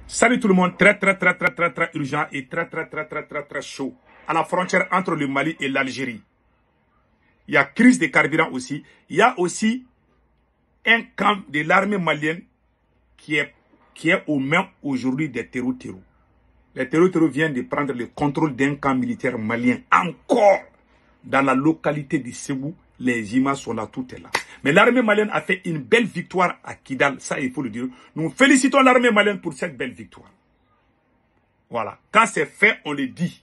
Salut tout le monde, très urgent et très chaud. À la frontière entre le Mali et l'Algérie. Il y a crise de carburant aussi. Il y a aussi un camp de l'armée malienne qui est aux mains aujourd'hui des terreaux. Les terreaux viennent de prendre le contrôle d'un camp militaire malien encore dans la localité de Ségou. Les images sont là, tout est là. Mais l'armée malienne a fait une belle victoire à Kidal, ça il faut le dire. Nous félicitons l'armée malienne pour cette belle victoire. Voilà, quand c'est fait, on le dit.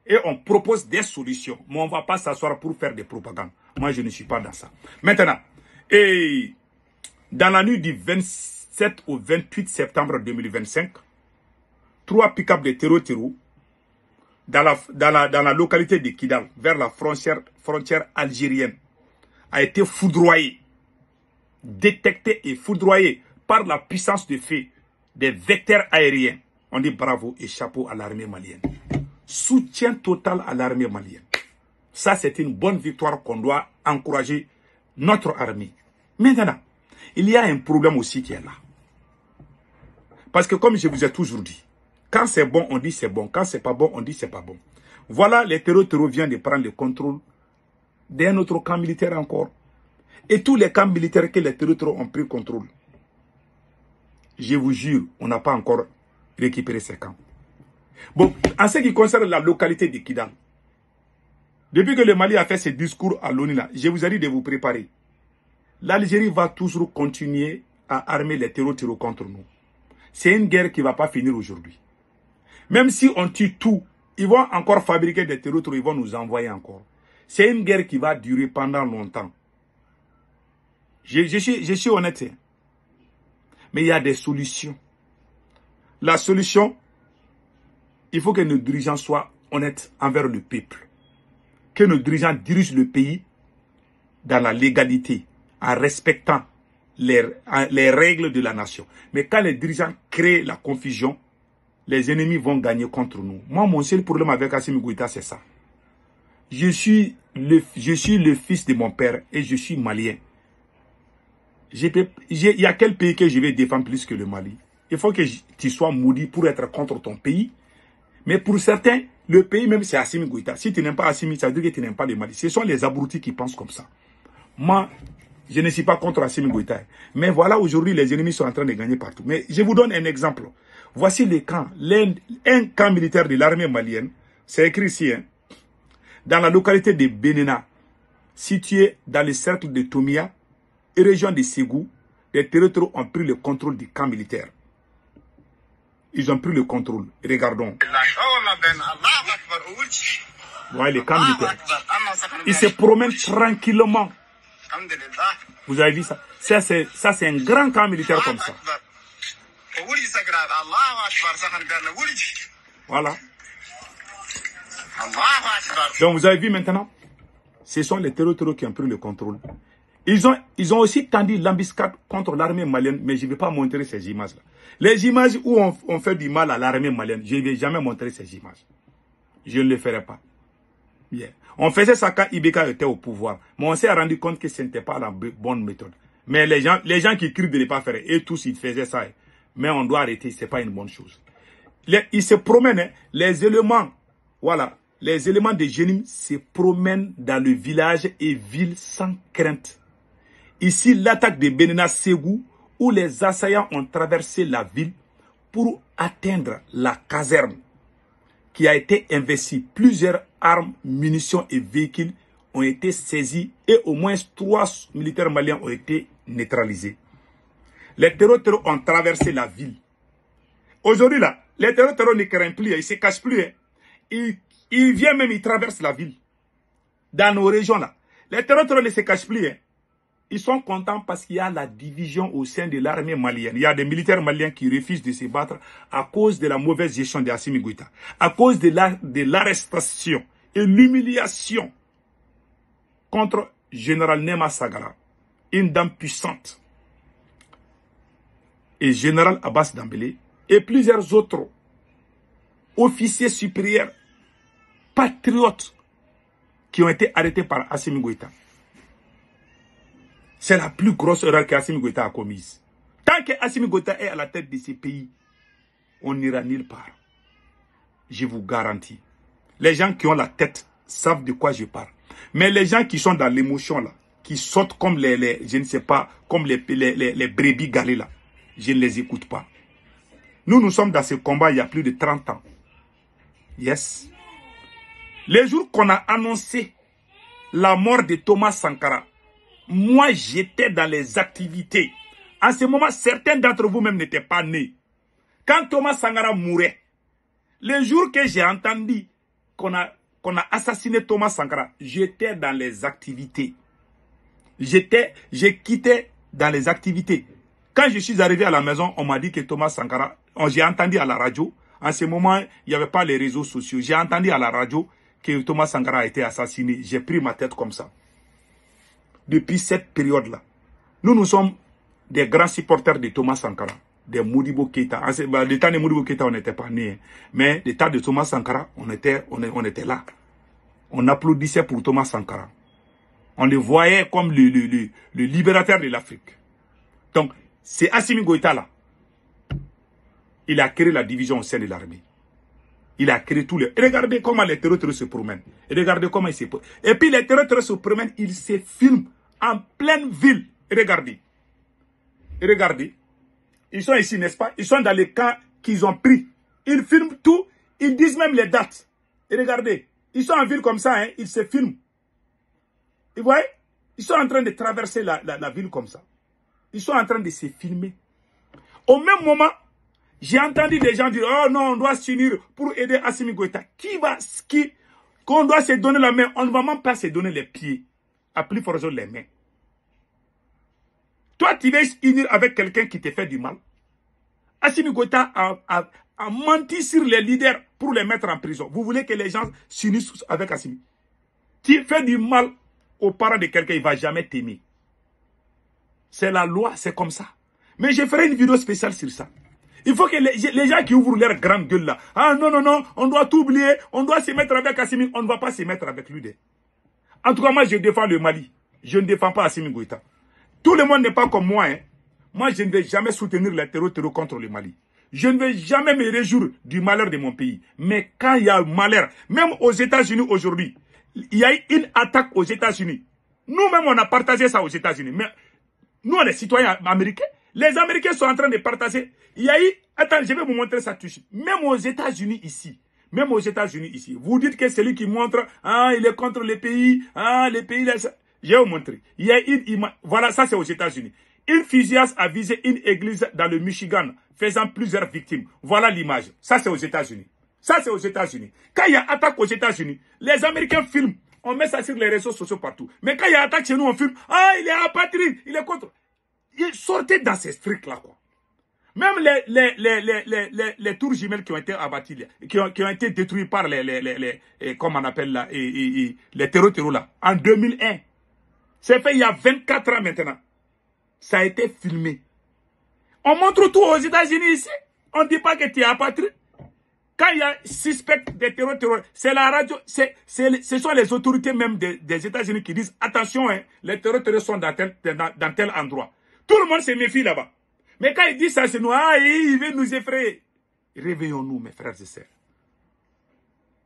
Et on propose des solutions. Mais on ne va pas s'asseoir pour faire des propagandes. Moi, je ne suis pas dans ça. Maintenant, et dans la nuit du 27 au 28 septembre 2025, 3 pick-up de terreaux dans la localité de Kidal, vers la frontière algérienne, a été foudroyé, détecté et foudroyé par la puissance de feu des vecteurs aériens. On dit bravo et chapeau à l'armée malienne. Soutien total à l'armée malienne. Ça, c'est une bonne victoire qu'on doit encourager notre armée. Maintenant, il y a un problème aussi qui est là. Parce que comme je vous ai toujours dit, quand c'est bon, on dit c'est bon. Quand c'est pas bon, on dit c'est pas bon. Voilà, les terreaux viennent de prendre le contrôle d'un autre camp militaire encore. Et tous les camps militaires que les terreaux ont pris le contrôle. Je vous jure, on n'a pas encore récupéré ces camps. Bon, en ce qui concerne la localité de Kidal, depuis que le Mali a fait ses discours à l'ONU, je vous ai dit de vous préparer. L'Algérie va toujours continuer à armer les terreaux contre nous. C'est une guerre qui ne va pas finir aujourd'hui. Même si on tue tout, ils vont encore fabriquer des terreaux, ils vont nous envoyer encore. C'est une guerre qui va durer pendant longtemps. Je suis honnête. Mais il y a des solutions. La solution, il faut que nos dirigeants soient honnêtes envers le peuple. Que nos dirigeants dirigent le pays dans la légalité, en respectant les règles de la nation. Mais quand les dirigeants créent la confusion, les ennemis vont gagner contre nous. Moi, mon seul problème avec Assimi Goïta, c'est ça. Je suis le fils de mon père et je suis malien. Il y a quel pays que je vais défendre plus que le Mali? Il faut que tu sois maudit pour être contre ton pays. Mais pour certains, le pays même c'est Assimi Goïta. Si tu n'aimes pas Assimi, ça veut dire que tu n'aimes pas le Mali. Ce sont les abrutis qui pensent comme ça. Moi, je ne suis pas contre Assimi Goïta. Mais voilà, aujourd'hui, les ennemis sont en train de gagner partout. Mais je vous donne un exemple. Voici les camps. Un camp militaire de l'armée malienne, c'est écrit ici, hein, dans la localité de Benena, située dans le cercle de Tomia, et région de Ségou, les terreaux ont pris le contrôle du camp militaire. Ils ont pris le contrôle. Regardons. Voilà les camps militaires. Ils se promènent tranquillement. Vous avez vu ça? Ça, c'est un grand camp militaire comme ça. Voilà. Donc vous avez vu maintenant? Ce sont les terreaux qui ont pris le contrôle. Ils ont aussi tendu l'embuscade contre l'armée malienne, mais je ne vais pas montrer ces images-là. Les images où on fait du mal à l'armée malienne, je ne vais jamais montrer ces images. Je ne le ferai pas. Yeah. On faisait ça quand Ibeka était au pouvoir, mais on s'est rendu compte que ce n'était pas la bonne méthode. Mais les gens qui crient de ne pas faire, et tous ils faisaient ça. Mais on doit arrêter, ce n'est pas une bonne chose. Ils se promènent, hein, les éléments, voilà, les éléments de Génim se promènent dans le village et ville sans crainte. Ici, l'attaque de Benena Ségou, où les assaillants ont traversé la ville pour atteindre la caserne qui a été investie. Plusieurs armes, munitions et véhicules ont été saisis et au moins 3 militaires maliens ont été neutralisés. Les terreaux ont traversé la ville. Aujourd'hui, là, les terreaux ne craignent plus, ils ne se cachent plus. Hein. Ils viennent même, ils traversent la ville. Dans nos régions, là. Les terreaux ne se cachent plus. Hein. Ils sont contents parce qu'il y a la division au sein de l'armée malienne. Il y a des militaires maliens qui refusent de se battre à cause de la mauvaise gestion de Assimi Goïta, à cause de l'arrestation et l'humiliation contre Général Nema Sagara, une dame puissante, et Général Abbas Dambélé, et plusieurs autres officiers supérieurs, patriotes, qui ont été arrêtés par Assimi Goïta. C'est la plus grosse erreur qu'Assimi Goïta a commise. Tant qu'Assimi Goïta est à la tête de ces pays, on n'ira nulle part. Je vous garantis. Les gens qui ont la tête savent de quoi je parle. Mais les gens qui sont dans l'émotion là, qui sautent comme je ne sais pas, comme les brebis galées là, je ne les écoute pas. Nous sommes dans ce combat il y a plus de 30 ans. Yes. Les jours qu'on a annoncé la mort de Thomas Sankara, moi j'étais dans les activités. En ce moment, certains d'entre vous même n'étaient pas nés. Quand Thomas Sankara mourait, le jour que j'ai entendu qu'on a assassiné Thomas Sankara, j'étais dans les activités. J'ai quitté dans les activités. Quand je suis arrivé à la maison, on m'a dit que Thomas Sankara, j'ai entendu à la radio, en ce moment, il n'y avait pas les réseaux sociaux. J'ai entendu à la radio que Thomas Sankara a été assassiné. J'ai pris ma tête comme ça. Depuis cette période-là, nous sommes des grands supporters de Thomas Sankara, de Modibo Keïta. Le temps de Modibo Keïta, on n'était pas nés. Mais le temps de Thomas Sankara, on était là. On applaudissait pour Thomas Sankara. On le voyait comme le libérateur de l'Afrique. Donc, c'est Assimi Goïta là. Il a créé la division au sein de l'armée. Il a créé tous les... Et regardez comment les terroristes se promènent. Et regardez comment ils se promènent. Et puis les terroristes se promènent, ils se filment en pleine ville. Et regardez. Et regardez. Ils sont ici, n'est-ce pas? Ils sont dans les camps qu'ils ont pris. Ils filment tout. Ils disent même les dates. Et regardez. Ils sont en ville comme ça, hein. Ils se filment. Vous voyez? Ils sont en train de traverser la ville comme ça. Ils sont en train de se filmer. Au même moment, j'ai entendu des gens dire, oh non, on doit s'unir pour aider Assimi Goïta. Qu'on doit se donner la main, on ne va même pas se donner les pieds. À plus forte raison les mains. Toi, tu veux s'unir avec quelqu'un qui te fait du mal. Assimi Goïta a menti sur les leaders pour les mettre en prison. Vous voulez que les gens s'unissent avec Assimi? Tu fais du mal aux parents de quelqu'un, il ne va jamais t'aimer. C'est la loi, c'est comme ça. Mais je ferai une vidéo spéciale sur ça. Il faut que les gens qui ouvrent leur grande gueule là, ah non, non, non, on doit tout oublier, on doit se mettre avec Assimi, on ne va pas se mettre avec lui. En tout cas, moi je défends le Mali. Je ne défends pas Assimi Goïta. Tout le monde n'est pas comme moi. Hein. Moi je ne vais jamais soutenir les terroristes contre le Mali. Je ne vais jamais me réjouir du malheur de mon pays. Mais quand il y a un malheur, même aux États-Unis aujourd'hui, il y a eu une attaque aux États-Unis. Nous-mêmes, on a partagé ça aux États-Unis. Mais nous, on est citoyens américains. Les Américains sont en train de partager. Il y a eu... Attends, je vais vous montrer ça tout de suite. Même aux États-Unis ici. Même aux États-Unis ici. Vous dites que celui qui montre, ah, il est contre les pays. Ah, les pays... Là, je vais vous montrer. Il y a une... Voilà, ça c'est aux États-Unis. Une fusillade a visé une église dans le Michigan, faisant plusieurs victimes. Voilà l'image. Ça c'est aux États-Unis. Ça c'est aux États-Unis. Quand il y a attaque aux États-Unis, les Américains filment. On met ça sur les réseaux sociaux partout. Mais quand il y a attaque chez nous, on filme. Ah, il est apatride, il est contre. Ils sortaient dans ces trucs-là, quoi. Même les tours jumelles qui ont été abattues, qui ont été détruites par comment on appelle là, les terroristes là, en 2001. C'est fait il y a 24 ans maintenant. Ça a été filmé. On montre tout aux États-Unis ici. On ne dit pas que tu es apatride. Quand il y a suspect de terroristes, c'est la radio, ce sont les autorités même des États-Unis qui disent attention, hein, les terroristes sont dans tel endroit. Tout le monde se méfie là-bas. Mais quand ils disent ça chez nous, ah, il veut nous effrayer. Réveillons-nous, mes frères et sœurs.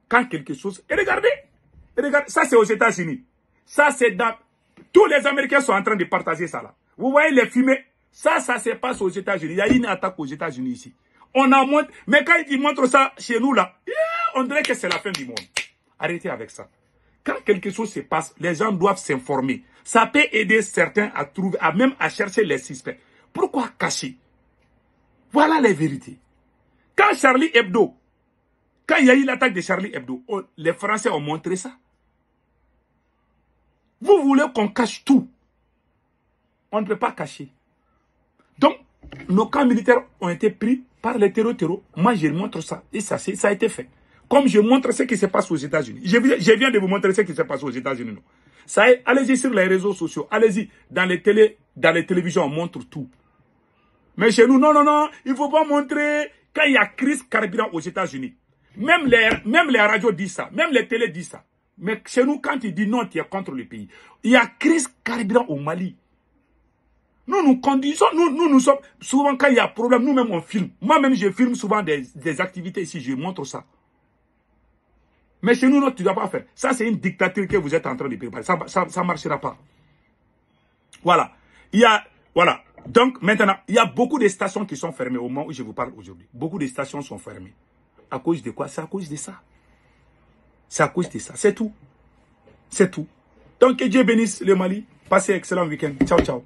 Quand quelque chose... Et regardez, ça c'est aux États-Unis. Ça c'est dans... Tous les Américains sont en train de partager ça là. Vous voyez les fumées? Ça se passe aux États-Unis. Il y a une attaque aux États-Unis ici. On a montré... Mais quand ils montrent ça chez nous là, on dirait que c'est la fin du monde. Arrêtez avec ça. Quand quelque chose se passe, les gens doivent s'informer. Ça peut aider certains à trouver, même à chercher les suspects. Pourquoi cacher? Voilà les vérités. Quand Charlie Hebdo, quand il y a eu l'attaque de Charlie Hebdo, les Français ont montré ça. Vous voulez qu'on cache tout. On ne peut pas cacher. Donc, nos camps militaires ont été pris par les terroristes. Moi, je montre ça. Et ça a été fait. Comme je montre ce qui se passe aux États-Unis. Je viens de vous montrer ce qui se passe aux États-Unis. Ça est, allez-y sur les réseaux sociaux. Allez-y. Dans les télévisions, on montre tout. Mais chez nous, non, non, non. Il ne faut pas montrer. Quand il y a crise carburant aux États-Unis, même les radios disent ça. Même les télés disent ça. Mais chez nous, quand ils disent non, tu es contre le pays. Il y a crise carburant au Mali. Nous nous conduisons, nous sommes, souvent quand il y a problème, nous-mêmes on filme. Moi-même, je filme souvent des activités ici, je montre ça. Mais chez nous, non, tu ne dois pas faire. Ça, c'est une dictature que vous êtes en train de préparer. Ça ne marchera pas. Voilà. Voilà. Donc, maintenant, il y a beaucoup de stations qui sont fermées au moment où je vous parle aujourd'hui. Beaucoup de stations sont fermées. À cause de quoi? C'est à cause de ça. C'est à cause de ça. C'est tout. C'est tout. Donc, que Dieu bénisse le Mali. Passez un excellent week-end. Ciao, ciao.